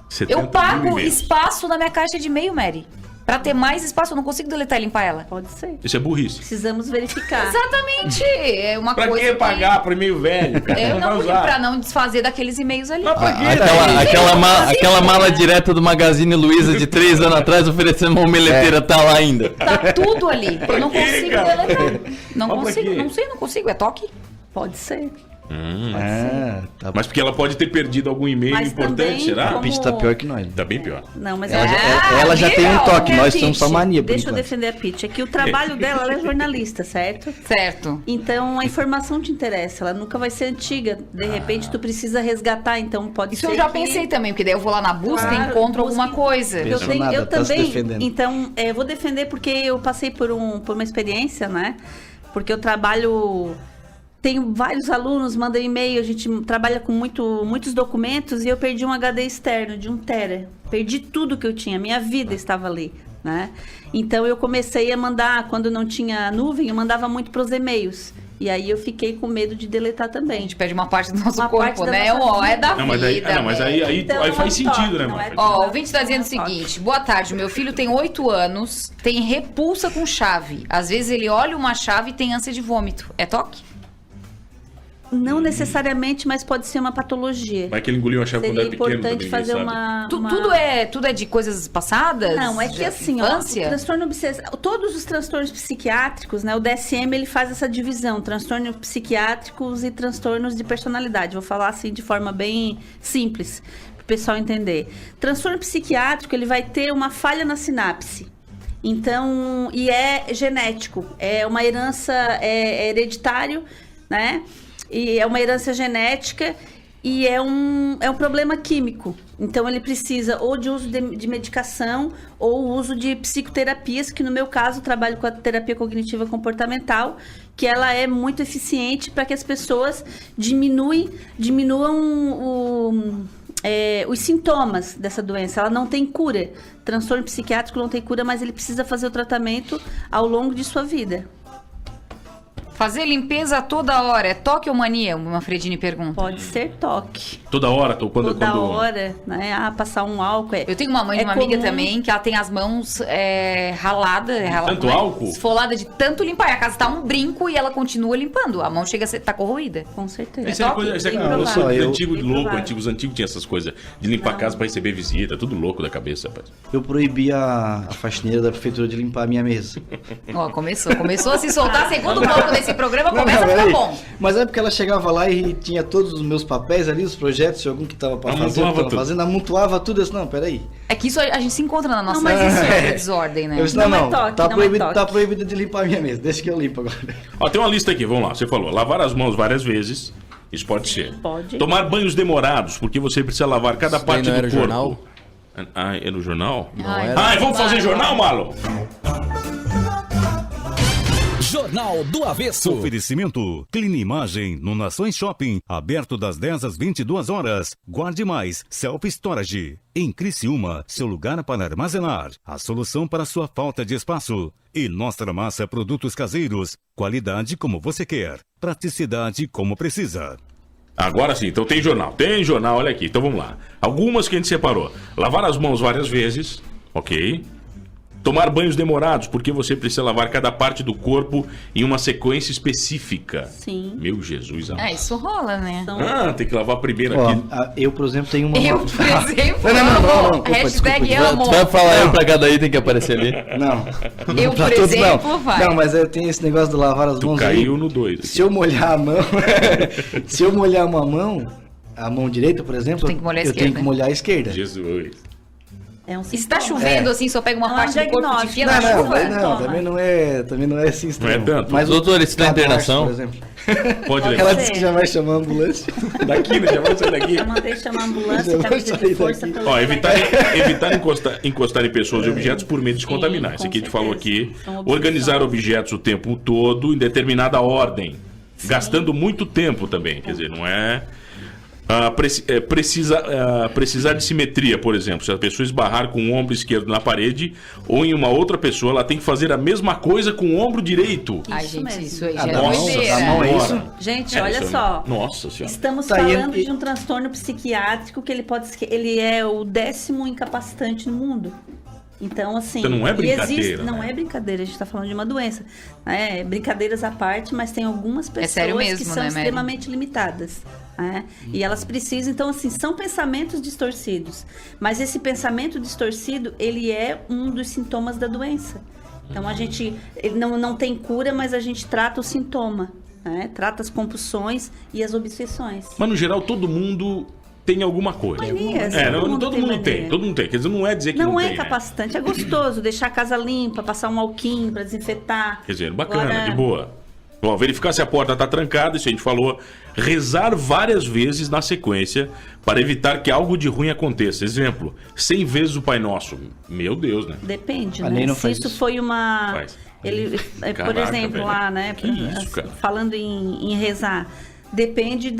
70 Eu pago mil e-mails. espaço na minha caixa de e-mail, Mary. Pra ter mais espaço, eu não consigo deletar e limpar ela. Pode ser. Isso é burrice. Precisamos verificar. Exatamente. É uma Pra coisa que pagar pro e-mail velho, cara? Eu não, usar. pra não desfazer daqueles e-mails ali. Aquela mala direta do Magazine Luiza de 3 anos atrás oferecendo uma omeleteira, tá lá ainda. Tá tudo ali. Eu não consigo deletar. Não Mas pra consigo, quê? não sei, não consigo. É toque? Pode ser. Tá. Mas porque ela pode ter perdido algum e-mail Mas importante, também, será? como- A Pitty tá pior que nós. Tá bem pior. Não, mas Ela já tem um toque, nós estamos só mania por Deixa eu enquanto. defender a Pitty. É que o trabalho dela, ela é jornalista, certo? Certo. Então a informação te interessa, ela nunca vai ser antiga. De repente tu precisa resgatar, então pode Isso ser. eu já que- pensei também, porque daí eu vou lá na busca e Claro, encontro busca. alguma coisa. Eu, Pensou nada, eu tá se também. defendendo. Então, eu vou defender porque eu passei por uma experiência, né? Porque eu trabalho. Tenho vários alunos, mandam e-mail, a gente trabalha com muitos documentos e eu perdi um HD externo de 1 tera. Perdi tudo que eu tinha, minha vida estava ali, né? Então eu comecei a mandar, quando não tinha nuvem, eu mandava muito para os e-mails. E aí eu fiquei com medo de deletar A também. gente perde uma parte do nosso Uma parte corpo, da né? nossa Ó, é da Não, mas aí, vida. mas né? aí Então, faz não é sentido, toque, né, não mano? é Ó, o ouvinte tá dizendo o seguinte: boa tarde, meu filho tem 8 anos, tem repulsa com chave. Às vezes ele olha uma chave e tem ânsia de vômito. É toque? Não necessariamente, mas pode ser uma patologia. Vai que ele engoliu uma chave quando Seria era pequeno importante também, fazer sabe? uma... Tudo é de coisas passadas? Não, é que De assim, ó, o infância? transtorno obsessivo, todos os transtornos psiquiátricos, né, o DSM ele faz essa divisão, transtornos psiquiátricos e transtornos de personalidade. Vou falar assim de forma bem simples, para o pessoal entender. Transtorno psiquiátrico, ele vai ter uma falha na sinapse. Então, e é genético, é uma herança, é hereditário, né? E é uma herança genética e é um problema químico. Então, ele precisa ou de uso de medicação ou uso de psicoterapias, que no meu caso, trabalho com a terapia cognitiva comportamental, que ela é muito eficiente para que as pessoas diminuam os sintomas dessa doença. Ela não tem cura. Transtorno psiquiátrico não tem cura, mas ele precisa fazer o tratamento ao longo de sua vida. Fazer limpeza a toda hora é toque ou mania? O Manfredini pergunta. Pode ser toque. Toda hora, quando... Toda hora, né? Passar um álcool. Eu tenho uma mãe de uma amiga também que ela tem as mãos raladas. Tanto álcool? Esfolada de tanto limpar. E a casa tá um brinco e ela continua limpando. A mão chega a tá corroída. Com certeza. Isso é coisa, Bem provável. antigo de Bem louco, provável. os antigos tinham essas coisas de limpar a casa pra receber visita, tudo louco da cabeça, rapaz. Eu proibi a faxineira da prefeitura de limpar a minha mesa. Ó, começou a se soltar. Segundo bloco desse programa, começa a ficar peraí. bom. Mas é porque ela chegava lá e tinha todos os meus papéis ali, os projetos, se algum que tava pra fazer, Amontoava tava tudo. fazendo, amontoava tudo. Eu disse, não, peraí. É que isso a gente se encontra na nossa Não, mas isso desordem, né? Eu disse, Não não, é toque, tá, não é proibido, toque. tá proibido de limpar a minha mesa, deixa que eu limpo agora. Ó, tem uma lista aqui, vamos lá. Você falou, lavar as mãos várias vezes, isso pode ser. Pode. Tomar banhos demorados, porque você precisa lavar cada Isso daí parte não do era corpo. jornal? Ah, é no jornal? Ai, Ai, vamos fazer jornal, Malo? Jornal do Avesso. Oferecimento Clean Imagem no Nações Shopping, aberto das 10 às 22 horas. Guarde mais, Self Storage. Em Criciúma, seu lugar para armazenar. A solução para sua falta de espaço. E Nostra Massa Produtos Caseiros. Qualidade como você quer. Praticidade como precisa. Agora sim, então tem jornal, olha aqui, então vamos lá. Algumas que a gente separou. Lavar as mãos várias vezes, ok. Tomar banhos demorados, porque você precisa lavar cada parte do corpo em uma sequência específica. Sim. Meu Jesus amado. isso rola, né? Tem que lavar primeiro Ó, aqui. eu, por exemplo, tenho uma... Eu, por exemplo, Não. amo. Opa, Hashtag desculpa. amo. Tu vai falar eu pra cada item que aparecer ali? Não. Eu, Pra por todos, exemplo, não. vai. Não, mas eu tenho esse negócio de lavar as Tu mãos caiu aí. no 2. Se eu molhar a mão... se eu molhar uma mão, a mão direita, por exemplo, Tem que molhar a eu tenho esquerda. que molhar a esquerda. Jesus. É um E se tá sintoma. chovendo assim, só pega uma Não, parte é do corpo e diagnóstico. enfia na Não, chuva? Toma. também não é assim extremo. Não é tanto. Mas Doutor, isso tá cadarço, internação? por exemplo. Pode Ela levar. disse que já vai chamar a ambulância. Daqui, né? Já vamos sair daqui. Eu mandei chamar a ambulância, Eu camisa gostei de força daqui. pelo Ó, evitar encostar em pessoas e objetos por medo de se Sim, contaminar. Isso com aqui a gente falou certeza. aqui. São objetos. Organizar objetos o tempo todo em determinada ordem. Gastando muito tempo também. Quer dizer, não é... precisar de simetria, por exemplo. Se a pessoa esbarrar com o ombro esquerdo na parede ou em uma outra pessoa, ela tem que fazer a mesma coisa com o ombro direito. Ai, Isso gente, mesmo. isso aí Ah, já é nossa, doideira. a mão é isso? Gente, É, olha isso aí. só. Nossa senhora. Estamos Tá, e- falando de um transtorno psiquiátrico que ele é o 10º incapacitante no mundo. Então, assim... Então não é brincadeira, não é brincadeira, a gente está falando de uma doença. Né? Brincadeiras à parte, mas tem algumas pessoas que são extremamente limitadas. Né? E elas precisam... Então, assim, são pensamentos distorcidos. Mas esse pensamento distorcido, ele é um dos sintomas da doença. Então, a gente não tem cura, mas a gente trata o sintoma. Né? Trata as compulsões e as obsessões. Mas, no geral, todo mundo... tem alguma coisa. Todo mundo tem. Quer dizer, não é dizer que não tem. Não é incapacitante, é gostoso deixar a casa limpa, passar um alquinho para desinfetar. Quer dizer, bacana, de boa. Bom, verificar se a porta está trancada, isso a gente falou. Rezar várias vezes na sequência para evitar que algo de ruim aconteça. Exemplo, 100 vezes o Pai Nosso. Meu Deus, né? Depende, né? Se isso foi uma... Faz. Caraca, por exemplo, velho. Lá, né? Falando em rezar, depende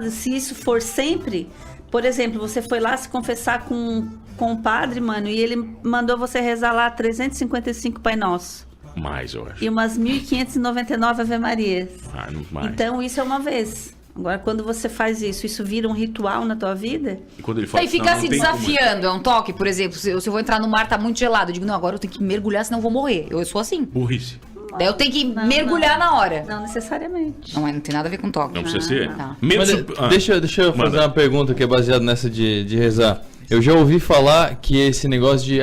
se isso for sempre... Por exemplo, você foi lá se confessar com o padre, mano, e ele mandou você rezar lá 355 Pai Nosso. Mais, eu acho. E umas 1.599 Ave Marias. Não mais. Então, isso é uma vez. Agora, quando você faz isso vira um ritual na tua vida? E quando ele fala e fica se desafiando, é um toque, por exemplo, se eu vou entrar no mar, tá muito gelado, eu digo, não, agora eu tenho que mergulhar, senão eu vou morrer. Eu sou assim. Burrice. Daí eu tenho que mergulhar na hora. Não necessariamente. Não tem nada a ver com toque. Não precisa ser. Tá. Deixa eu fazer uma pergunta que é baseada nessa de rezar. Eu já ouvi falar que esse negócio de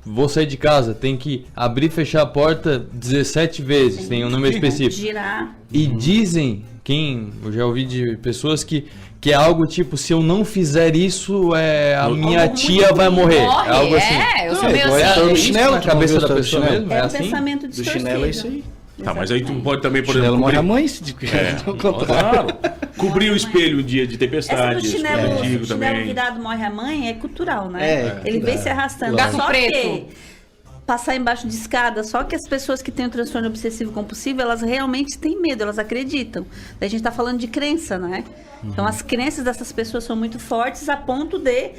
vou sair de casa, tem que abrir e fechar a porta 17 vezes, tem um número específico. Girar. E dizem, eu já ouvi de pessoas que é algo tipo, se eu não fizer isso, a minha tia vai morrer. É algo assim. Eu sou meio assim. O chinelo na cabeça da pessoa mesmo? É assim? pensamento distorcido. Do chinelo é isso aí. Tá, mas aí tu pode também, por exemplo... morre a mãe, claro. Cobrir o espelho um dia de tempestade. O chinelo virado morre a mãe é cultural, né? Ele vem se arrastando. Gato só preto. Que passar embaixo de escada, só que as pessoas que têm o transtorno obsessivo compulsivo, elas realmente têm medo, elas acreditam. Daí a gente tá falando de crença, né? Então as crenças dessas pessoas são muito fortes a ponto de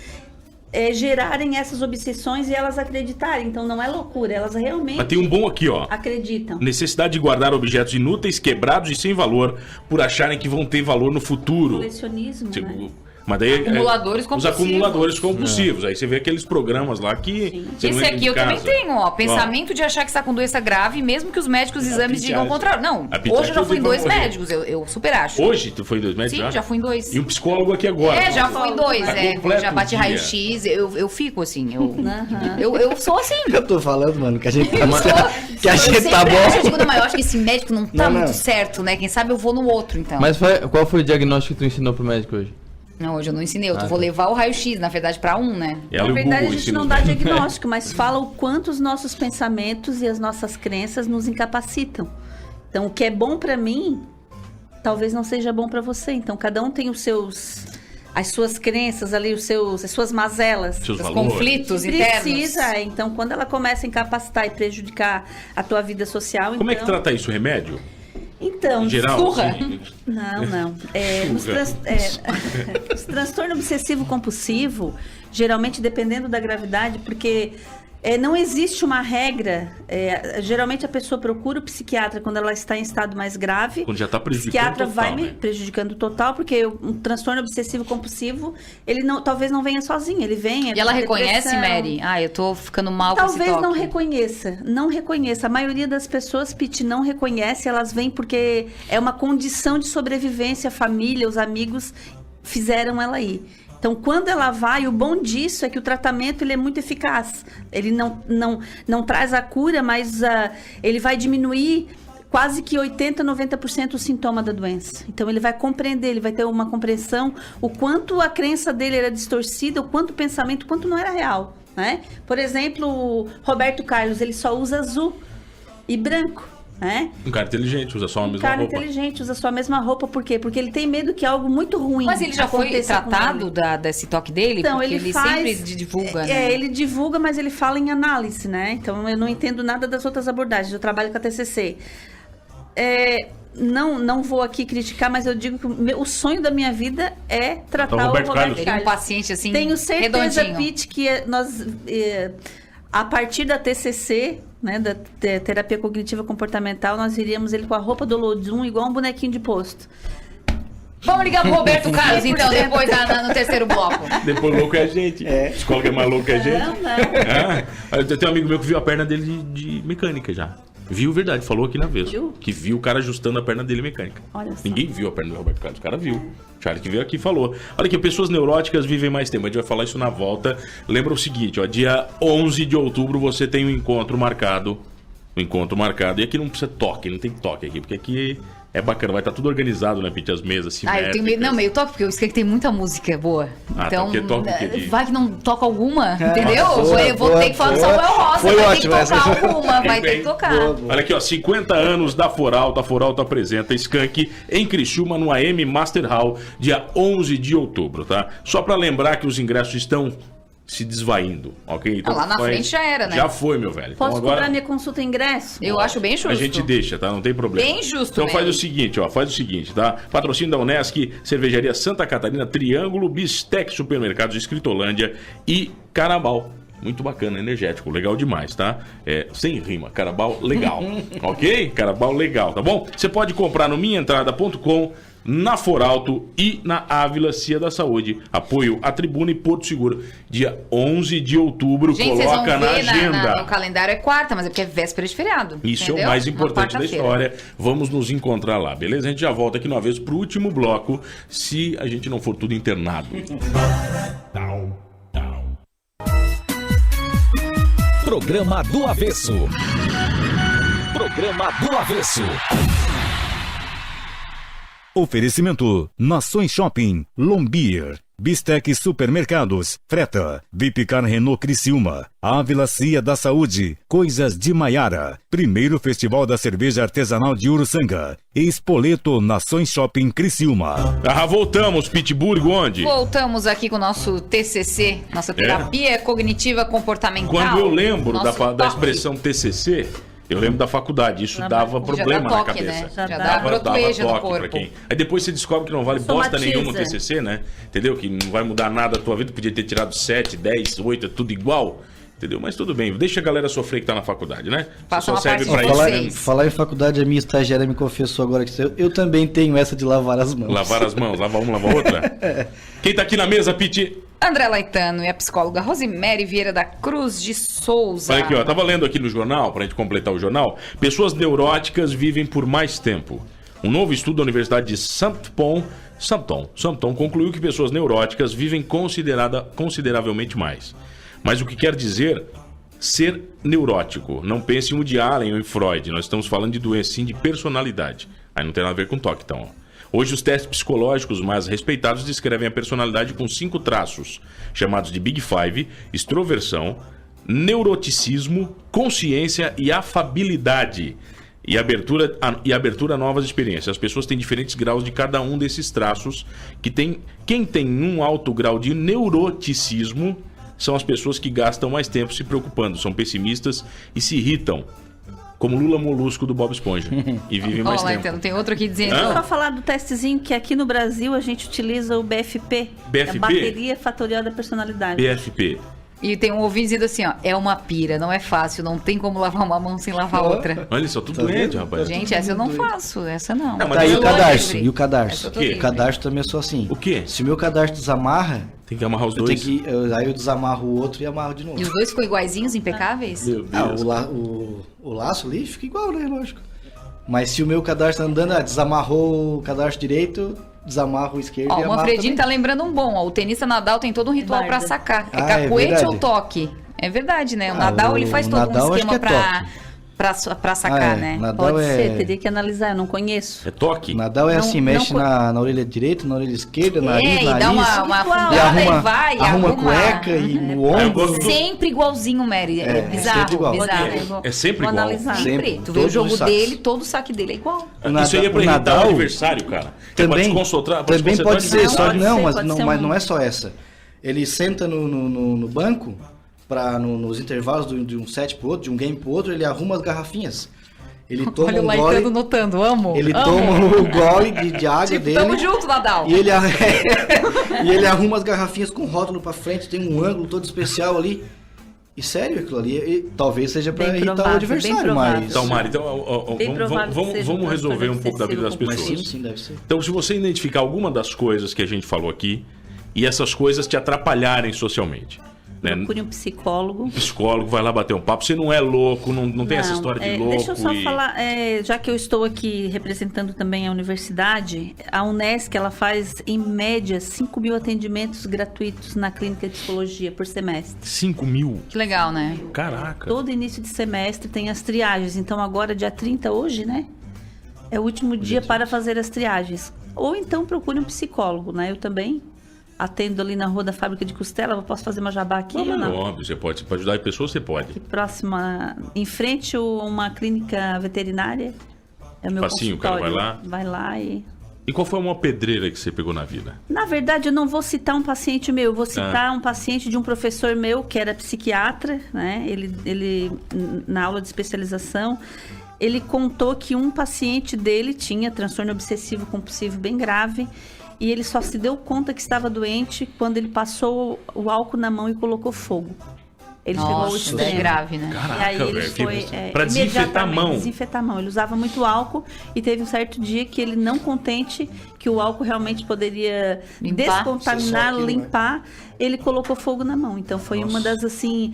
gerarem essas obsessões e elas acreditarem. Então não é loucura, elas realmente... Mas tem um bom aqui, ó. Acreditam. Necessidade de guardar objetos inúteis, quebrados e sem valor, por acharem que vão ter valor no futuro. Colecionismo, né? Mas daí acumuladores compulsivos. Os acumuladores compulsivos. Aí você vê aqueles programas lá que... Esse aqui eu também tenho, ó. Pensamento de achar que está com doença grave, mesmo que os médicos exames digam o contrário. Não, hoje eu já fui em 2 médicos, eu super acho. Hoje tu foi em 2 médicos? Sim, já fui em 2. E um psicólogo aqui agora. Já fui em 2. Já bati raio-x, eu fico assim. Eu sou assim. Eu tô falando, mano, que a gente tá bom. Eu digo, mas eu acho que esse médico não tá muito certo, né? Quem sabe eu vou no outro, então. Mas qual foi o diagnóstico que tu ensinou pro médico hoje? Não, hoje eu não ensinei, vou levar o raio-x, na verdade, pra né? Na verdade, a gente não dá diagnóstico, mas fala o quanto os nossos pensamentos e as nossas crenças nos incapacitam. Então, o que é bom pra mim, talvez não seja bom pra você. Então, cada um tem as suas crenças ali, as suas mazelas. Os conflitos internos. Precisa, então, quando ela começa a incapacitar e prejudicar a tua vida social... Como é que trata isso, remédio? Então, em geral, surra. Não. Os transtorno obsessivo compulsivo, geralmente dependendo da gravidade, porque não existe uma regra. Geralmente a pessoa procura o psiquiatra quando ela está em estado mais grave. Quando já está prejudicando o psiquiatra total, vai prejudicando total, porque um transtorno obsessivo compulsivo, ele talvez não venha sozinho, ele vem... E ela reconhece, Mary? Eu tô ficando mal com esse toque. Talvez não reconheça. A maioria das pessoas, Pete, não reconhece, elas vêm porque é uma condição de sobrevivência, a família, os amigos fizeram ela ir. Então, quando ela vai, o bom disso é que o tratamento ele é muito eficaz. Ele não traz a cura, mas ele vai diminuir quase que 80%, 90% o sintoma da doença. Então, ele vai compreender, ele vai ter uma compreensão o quanto a crença dele era distorcida, o quanto o pensamento, o quanto não era real. Né? Por exemplo, o Roberto Carlos, ele só usa azul e branco. Um cara inteligente, usa só a mesma roupa. Usa só a mesma roupa, por quê? Porque ele tem medo que algo muito ruim Mas ele já foi tratado desse toque dele? Então, porque ele sempre divulga, né? Ele divulga, mas ele fala em análise, né? Então, eu não entendo nada das outras abordagens. Eu trabalho com a TCC. Não vou aqui criticar, mas eu digo que o sonho da minha vida é tratar o Roberto Carlos. Ele é um paciente assim, tenho certeza, Pete, que nós... a partir da TCC, né, da terapia cognitiva comportamental, nós iríamos ele com a roupa do Lodum igual um bonequinho de posto. Vamos ligar pro Roberto Carlos, então, depois no terceiro bloco. Depois louco é a gente. Psicólogo é mais louco que a gente. Não. Tem um amigo meu que viu a perna dele de mecânica já. Viu, verdade, falou aqui na vez. Que viu o cara ajustando a perna dele mecânica. Olha só. Ninguém viu a perna do Roberto Carlos, o cara viu. Charlie que veio aqui falou. Olha aqui, pessoas neuróticas vivem mais tempo. A gente vai falar isso na volta. Lembra o seguinte, ó, dia 11 de outubro você tem um encontro marcado. E aqui não precisa toque, não tem toque aqui, porque aqui é bacana, vai estar tudo organizado, né, Pete? As mesas simétricas. Eu tenho medo, não, meio toque, porque eu esqueci que tem muita música boa. Então, vai que não toca alguma, entendeu? Eu vou ter que falar do Samuel Rosa, vai ter que tocar alguma, vai ter que tocar. Olha aqui, ó, 50 anos da Foralta. A Foralta apresenta Skank em Criciúma, no AM Master Hall, dia 11 de outubro, tá? Só pra lembrar que os ingressos estão se desvaindo, ok? Então, lá na frente já era, né? Já foi, meu velho. Posso então, cobrar minha consulta em ingresso? Eu acho bem justo. A gente deixa, tá? Não tem problema. Bem justo, então faz o seguinte, ó. Faz o seguinte, tá? Patrocínio da Unesc, Cervejaria Santa Catarina, Triângulo, Bistec Supermercados, Escritolândia e Carabal. Muito bacana, energético, legal demais, tá? Sem rima, Carabal legal, ok? Carabal legal, tá bom? Você pode comprar no minhaentrada.com, na Foralto e na Ávila Cia da Saúde. Apoio à Tribuna e Porto Seguro. Dia 11 de outubro, gente, coloca na agenda. No calendário é quarta, mas é porque é véspera de feriado. Isso entendeu? É o mais importante da história. Vamos nos encontrar lá, beleza? A gente já volta aqui uma vez pro último bloco, se a gente não for tudo internado. Programa do Avesso. Programa do Avesso. Oferecimento: Nações Shopping, Lombier, Bistec Supermercados, Freta, Vipcar Renault Criciúma, Ávila Cia da Saúde, Coisas de Maiara, primeiro Festival da Cerveja Artesanal de Uruçanga, Espoleto Nações Shopping Criciúma. Voltamos, Pittsburgh, onde? Voltamos aqui com o nosso TCC, nossa terapia cognitiva comportamental. Quando eu lembro da expressão TCC... Eu lembro da faculdade, isso dava problema na cabeça. Né? Já dava toque no corpo. Pra quem. Aí depois você descobre que não vale bosta nenhuma no TCC, né? Entendeu? Que não vai mudar nada a tua vida, podia ter tirado 7, 10, 8, é tudo igual. Entendeu? Mas tudo bem, deixa a galera sofrer que tá na faculdade, né? Passa só serve pra isso. Falar em faculdade, a minha estagiária me confessou agora que eu também tenho essa de lavar as mãos. Lavar as mãos, lavar uma, lavar outra? Quem tá aqui na mesa, Piti? André Laitano e a psicóloga Rosemary Vieira da Cruz de Souza. Olha aqui, ó, tava lendo aqui no jornal, pra gente completar o jornal, pessoas neuróticas vivem por mais tempo. Um novo estudo da Universidade de Southampton concluiu que pessoas neuróticas vivem consideravelmente mais. Mas o que quer dizer ser neurótico? Não pense em Woody Allen ou em Freud, nós estamos falando de doença sim de personalidade. Aí não tem nada a ver com toque, então, ó. Hoje, os testes psicológicos mais respeitados descrevem a personalidade com 5 traços, chamados de Big Five: extroversão, neuroticismo, consciência e afabilidade. E abertura a novas experiências. As pessoas têm diferentes graus de cada um desses traços. Quem tem um alto grau de neuroticismo são as pessoas que gastam mais tempo se preocupando, são pessimistas e se irritam. Como Lula Molusco do Bob Esponja. E vive mais tempo. Então, tem outro aqui dizendo... Só falar do testezinho que aqui no Brasil a gente utiliza o BFP. BFP? A bateria fatorial da personalidade. BFP. E tem um ouvinte dizendo assim, ó, é uma pira, não é fácil, não tem como lavar uma mão sem lavar outra. Olha só, tudo doente, rapaz. Gente, essa eu não faço, essa não. Tá aí o cadarço, e o cadarço. O quê? O cadarço também é só assim. O quê? Se o meu cadarço desamarra... Tem que amarrar os dois? Aí eu desamarro o outro e amarro de novo. E os dois ficam iguaizinhos, impecáveis? Meu Deus. O laço ali fica igual, né? Lógico. Mas se o meu cadarço tá andando, desamarrou o cadarço direito, desamarra o esquerdo e amarra. O Manfredinho tá lembrando um bom, ó. O tenista Nadal tem todo um ritual pra sacar. É cacuete ou toque? É verdade, né? O Nadal, ele faz todo um esquema pra sacar, né? Nadal pode ser, teria que analisar, eu não conheço. É toque? Nadal é não, assim, mexe na orelha direita, na orelha esquerda, nariz, e dá uma afundada e vai. Arruma a cueca e o ombro. Sempre igualzinho, Mary. É bizarro, igual. bizarro. É sempre igual. Analisar. Sempre. Tu vê o jogo dele, todo o saque dele é igual. Isso aí é pra irritar o adversário, cara. Também pode ser, só não, mas não é só essa. Ele senta no banco... nos intervalos de um set pro outro, de um game pro outro, ele arruma as garrafinhas. Ele toma Olha o Laitano notando, amo. Ele toma o gole de água dele. Tamo junto, Nadal. E ele arruma as garrafinhas com rótulo pra frente, tem um ângulo todo especial ali. E sério aquilo ali, talvez seja para Bem irritar provável, o adversário, bem provável. mas... Então, Mari, Bem provável que seja vamos um resolver um transtorno pouco da vida das obsessivo pessoas. Mas sim, deve ser. Então, se você identificar alguma das coisas que a gente falou aqui e essas coisas te atrapalharem socialmente, né? Procure um psicólogo. Um psicólogo, vai lá bater um papo. Você não é louco, não tem essa história de louco. Deixa eu só falar, já que eu estou aqui representando também a universidade, a Unesc, ela faz, em média, 5 mil atendimentos gratuitos na clínica de psicologia por semestre. 5 mil? Que legal, né? Caraca. Todo início de semestre tem as triagens. Então, agora, dia 30, hoje, né? É o último dia para fazer as triagens. Ou então, procure um psicólogo, né? Eu também atendo ali na Rua da Fábrica de Costela. Eu posso fazer uma jabá aqui ou não? Óbvio, você pode ajudar as pessoas, você pode. Aqui próxima, em frente a uma clínica veterinária. É o meu Facinho, o cara consultório. vai lá. Vai lá e... E qual foi uma pedreira que você pegou na vida? Na verdade, eu não vou citar um paciente meu, eu vou citar um paciente de um professor meu, que era psiquiatra, né? Ele na aula de especialização, ele contou que um paciente dele tinha transtorno obsessivo compulsivo bem grave, e ele só se deu conta que estava doente quando ele passou o álcool na mão e colocou fogo. Ele chegou ao extremo. É grave, né? Caraca, E aí ele velho, foi pra desinfetar a mão. Desinfetar a mão. Ele usava muito álcool e teve um certo dia que ele, não contente que o álcool realmente poderia descontaminar, limpar, ele colocou fogo na mão. Então foi uma das, assim,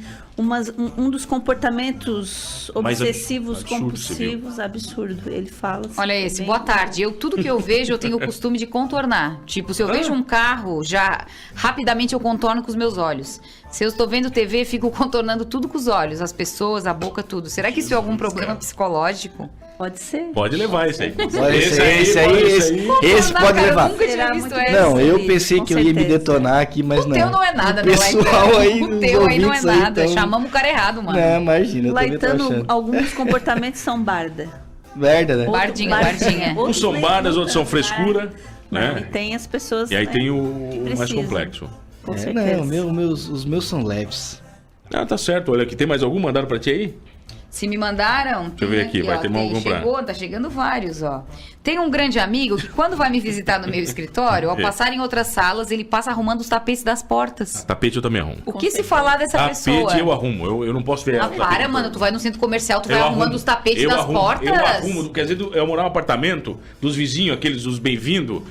um dos comportamentos obsessivos, compulsivos, absurdo. Ele fala assim, olha esse, boa tarde. Tudo que eu vejo, eu tenho o costume de contornar. Tipo, se eu vejo um carro, já rapidamente eu contorno com os meus olhos. Se eu estou vendo TV, fico contornando tudo com os olhos, as pessoas, a boca, tudo. Será que isso é algum problema psicológico? Pode ser. Pode levar esse aí. Esse pode levar. Eu nunca tinha visto esse. Não, eu pensei que eu ia me detonar aqui, mas não. O teu não é nada, né, Laitano? O teu aí não é nada. Chamamos o cara errado, mano. Não, imagina, eu Laitano, alguns comportamentos são barda. Barda, né? Bardinha. Uns são bardas, outros são frescura, né? E tem as pessoas, e aí né, tem o mais complexo. Com certeza. Não, os meus são leves. Ah, tá certo. Olha aqui, tem mais algum? Mandaram pra ti aí? Se me mandaram... Deixa eu ver aqui, vai ter algum pra... Tá chegando vários, ó. Tem um grande amigo que quando vai me visitar no meu escritório, ao passar em outras salas, ele passa arrumando os tapetes das portas. Tapete eu também arrumo. O que se falar dessa pessoa? Tapete eu arrumo, eu não posso ver... Ah, para, mano, tu vai no centro comercial, tu vai arrumando os tapetes das portas? Eu arrumo, quer dizer, eu morar no apartamento dos vizinhos, aqueles, os bem-vindos,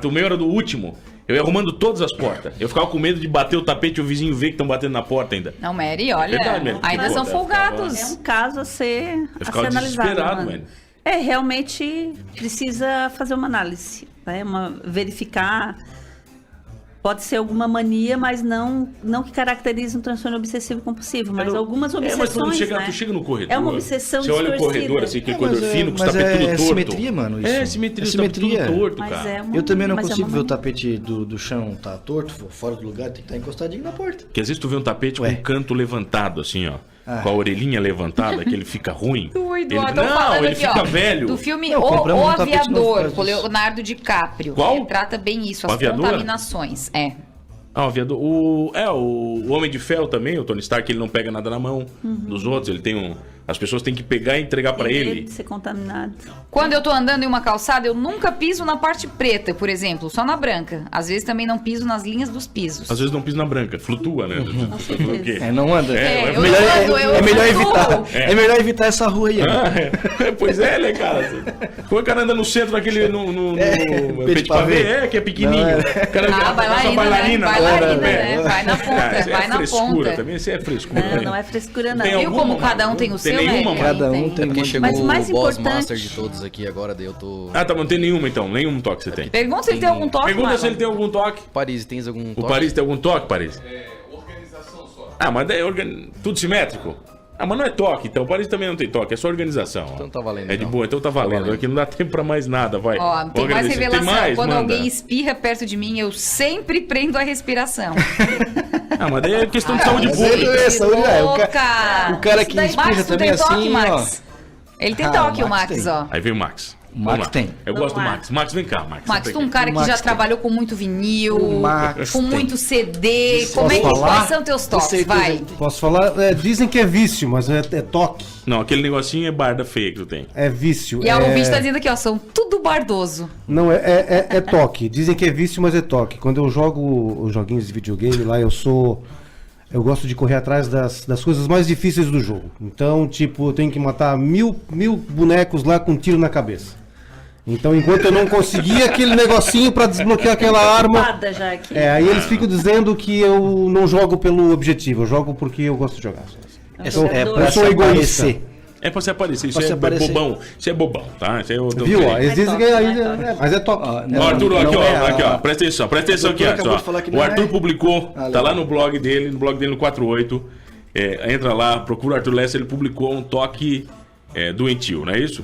o meu era do último. Eu ia arrumando todas as portas. Eu ficava com medo de bater o tapete e o vizinho ver que estão batendo na porta ainda. Não, Mary, olha, verdade, ainda são folgados. É um caso a ser analisado. Mano. Realmente precisa fazer uma análise, né? Verificar. Pode ser alguma mania, mas não que caracterize um transtorno obsessivo compulsivo, mas algumas obsessões, tu chega no corredor. É uma obsessão você olha o corredor, assim, aquele corredor fino, com os tapetes tudo torto. É simetria, mano, isso. É simetria. Tudo torto, cara. Eu também não consigo ver o tapete do chão tá torto, fora do lugar, tem que estar encostadinho na porta. Porque às vezes tu vê um tapete com um canto levantado, assim, ó. Com a orelhinha levantada, que ele fica ruim. Ele fica velho. Do filme O Aviador, com Leonardo DiCaprio. Qual? Ele trata bem isso, as contaminações. O aviador. O Homem de Ferro também, o Tony Stark, ele não pega nada na mão dos outros. Ele tem as pessoas têm que pegar e entregar pra ele. De ser contaminado. Quando eu tô andando em uma calçada, eu nunca piso na parte preta, por exemplo, só na branca. Às vezes também não piso nas linhas dos pisos. Às vezes não piso na branca, flutua, né? Não anda. É melhor evitar. É melhor evitar essa rua aí. Pois é, né, cara? Como o cara anda no centro daquele no Petit Pavé, que é pequenininho. O cara bailarina, né? Vai na ponta, vai na ponta. Também isso é frescura. Não é frescura, não. Viu como cada um tem o seu, né? Cada um tem. Porque chegou o boss master de todos aqui agora, daí eu tô... Tá, não tem nenhuma então, nenhum toque você tem. Pergunta se ele tem algum toque, Pergunta se ele tem algum toque. Paris, tens algum toque? O Paris tem algum toque, Paris? Organização só. Mas é tudo simétrico? Mas não é toque, então o Paris também não tem toque, é só organização. Então tá valendo. É de boa, então tá valendo. Aqui não dá tempo pra mais nada, vai. Ó, tem mais revelação. Tem mais, quando manda. alguém espirra perto de mim, eu sempre prendo a respiração. Mas daí é questão de saúde pública. O cara que espirra também assim, toque, Max? Ele tem toque, o Max, ó. Aí vem o Max. Max tem. Eu gosto do Max. Max, vem cá, Max. Max, tu é um cara que já trabalhou com muito vinil, com muito CD. Quais são teus toques? Vai. Posso falar? Dizem que é vício, mas é toque. Não, aquele negocinho é barda feia que tu tem. É vício. E a ouvinte tá dizendo aqui, ó, são tudo bardoso. Não, é toque. Dizem que é vício, mas é toque. Quando eu jogo os joguinhos de videogame lá, eu sou eu gosto de correr atrás das coisas mais difíceis do jogo. Então, tipo, eu tenho que matar mil bonecos lá com um tiro na cabeça. Então, enquanto eu não conseguir aquele negocinho pra desbloquear aquela arma... Já aqui. Aí eles ficam dizendo que eu não jogo pelo objetivo, eu jogo porque eu gosto de jogar. Eu sou egoísta. É pra você aparecer, isso é bobão. Isso é bobão, tá? Isso é o Viu? Eles dizem que mas é top. Arthur, aqui, ó. Presta atenção aqui, ó. O Arthur publicou, tá lá no blog dele no 48. Entra lá, procura o Arthur Lessa, ele publicou um toque doentio, não é isso?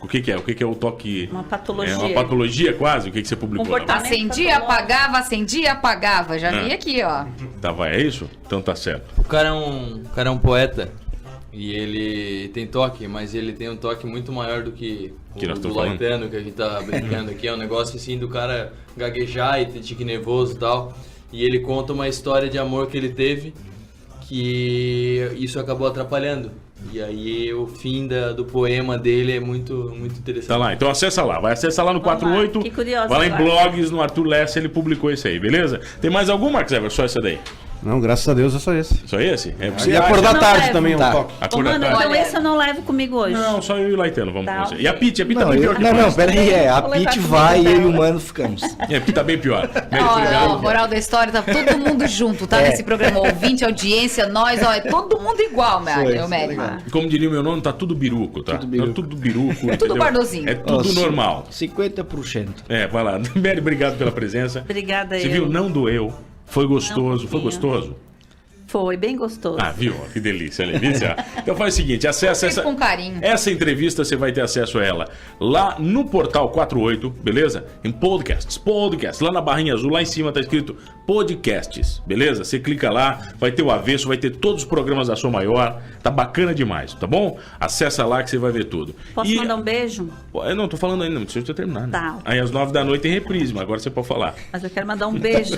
O que é? O que é o toque? Uma patologia. Uma patologia quase? O que você publicou? Acendia, apagava. Já vi aqui, ó. Tá, vai, é isso? Então tá certo. O cara é um poeta. E ele tem toque, mas ele tem um toque muito maior do que o do Laitano, que a gente tá brincando aqui. É um negócio assim do cara gaguejar e ter tique nervoso e tal. E ele conta uma história de amor que ele teve, que isso acabou atrapalhando. E aí o fim do poema dele é muito interessante. Tá lá, então acessa lá, lá no 48. Que curioso. Vai lá em blogs, no Arthur Lessa, ele publicou isso aí, beleza? Tem mais algum, Marcos Everton? Só essa daí? Não, graças a Deus é só esse. Só esse? E acordar tarde também, um toque. Então esse eu não levo comigo hoje. Não, só eu e o Laitano vamos com você. E a Pete tá bem pior que Não, pera aí, a Pete vai e eu e o Mano ficamos. A Pete tá bem pior. Moral da história, tá todo mundo junto, tá? Nesse programa, ouvinte, audiência, nós, ó, é todo mundo igual, meu Mary. Como diria o meu nome, tá tudo biruco, tá? Tudo biruco. É tudo bardozinho. É tudo normal. 50%. Vai lá. Mary, obrigado pela presença. Obrigada aí. Você viu, não doeu. Foi gostoso, foi gostoso. Foi bem gostoso. Viu? Que delícia, delícia. Então faz o seguinte, acessa com carinho. Essa entrevista, você vai ter acesso a ela lá no portal 48, beleza? Em podcasts, lá na barrinha azul, lá em cima tá escrito podcasts, beleza? Você clica lá, vai ter o avesso, vai ter todos os programas da Som Maior, tá bacana demais, tá bom? Acessa lá que você vai ver tudo. Posso mandar um beijo? Eu não tô falando ainda, não deixa eu terminar, né? Tá. Aí às 9 da noite tem reprise, mas agora você pode falar. Mas eu quero mandar um beijo.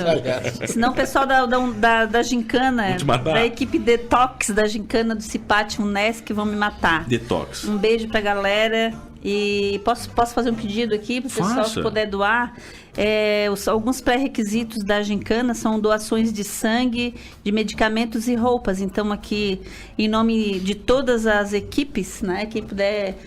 Senão o pessoal da Gincana, da equipe Detox da Gincana do Cipate Unesc vão me matar. Detox. Um beijo pra galera. E posso fazer um pedido aqui pro pessoal que puder doar. Alguns pré-requisitos da Gincana são doações de sangue, de medicamentos e roupas. Então aqui, em nome de todas as equipes, né, quem puder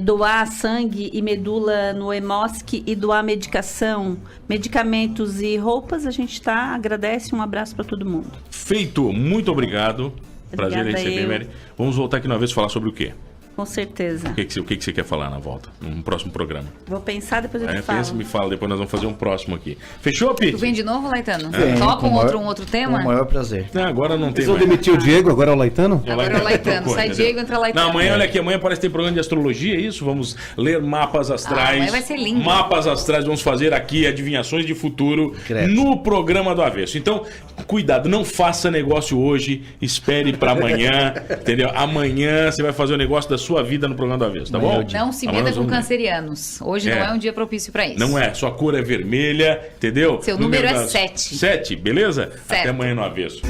doar sangue e medula no Hemosc e doar medicação, medicamentos e roupas, a gente agradece. Um abraço para todo mundo. Feito, muito obrigado. Prazer em receber, Mary. Vamos voltar aqui uma vez falar sobre o quê? Com certeza. O que você quer falar na volta? No próximo programa? Vou pensar, depois eu te falo. Pensa e me fala, depois nós vamos fazer um próximo aqui. Fechou, Pete? Tu vem de novo, Laitano? Toca um outro tema? Com o maior prazer. Agora não tem mais. Vocês vão demitir o Diego, agora é o Laitano? Agora é o Laitano. Sai Diego, entra Laitano. Não, amanhã, olha aqui, amanhã parece que tem programa de astrologia, é isso? Vamos ler mapas astrais. Amanhã vai ser lindo. Mapas astrais, vamos fazer aqui adivinhações de futuro no programa do Avesso. Então, cuidado, não faça negócio hoje, espere pra amanhã, entendeu? Amanhã você vai fazer o negócio da sua vida no programa do Avesso, tá bom? Não se meta com cancerianos. Hoje não é um dia propício pra isso. Não é, sua cor é vermelha, entendeu? Seu número é 7. 7, beleza? 7. Até amanhã no Avesso.